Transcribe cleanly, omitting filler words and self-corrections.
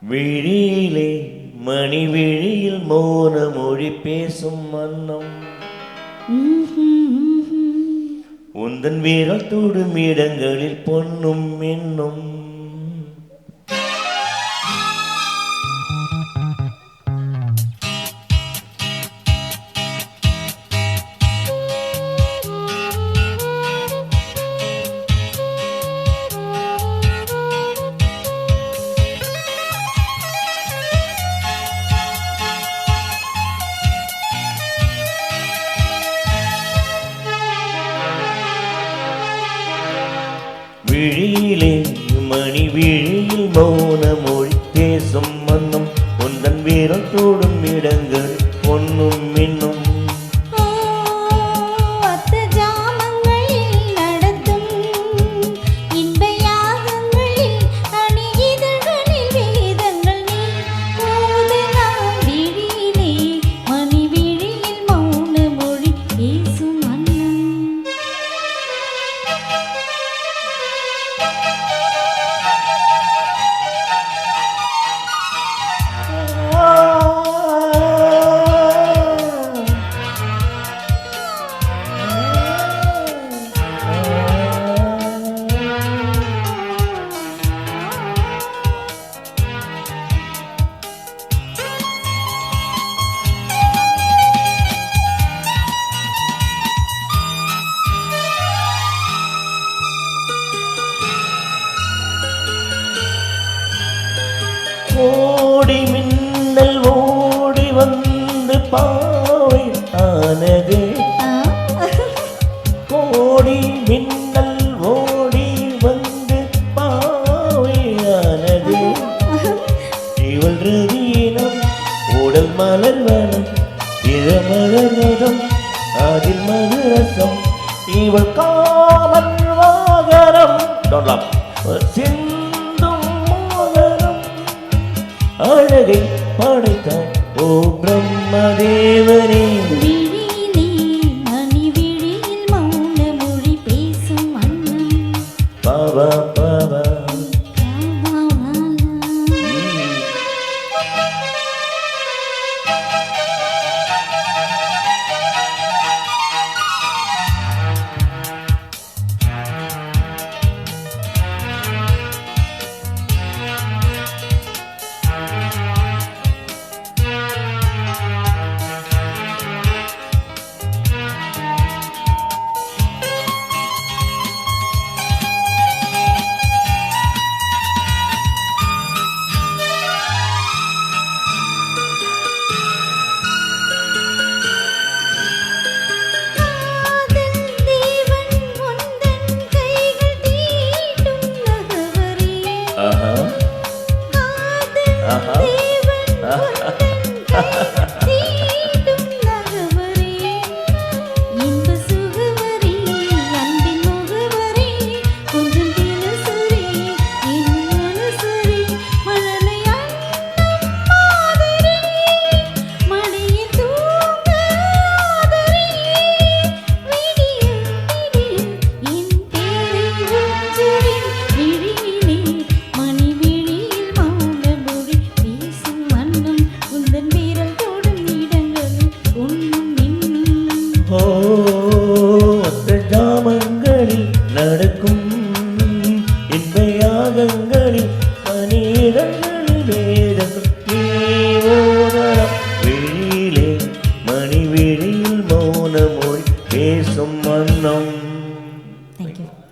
விழியிலே மணி விழியில் மௌன மொழி பேசும் மன்னம் உந்தன் வீரல் தொடும் இடங்களில் பொன்னும் மின்னும் விழியிலே மணி விழியில் மௌன மொழி பேசும் மன்னம் உந்தன் வீரல் தொடும் இடங்கள் பொன்னும் மின்னும் ஓடி மின்னல் ஓடி வந்து பாவை ஆனது ஓடி மின்னல் ஓடி வந்து பாவை ஆனது இவள் ரதியினம் உடல் மலர் வனம் இளமலர்வதம் அதில் மதுரசம் இவள் காமன் வாகனம் அழகை படைத்தாய் ஓ பிரம்மதேவனே விழியிலே மணி விழியில் மௌன மொழி பேசும் மன்னம் பாவா பாவா ஜாமங்களில் நடக்கும் இன்பயாகங்களில் பனிரங்களில் வேதங்கள் விழியிலே மணி விழியில் மௌன மொழி பேசும் மன்னம். Thank you.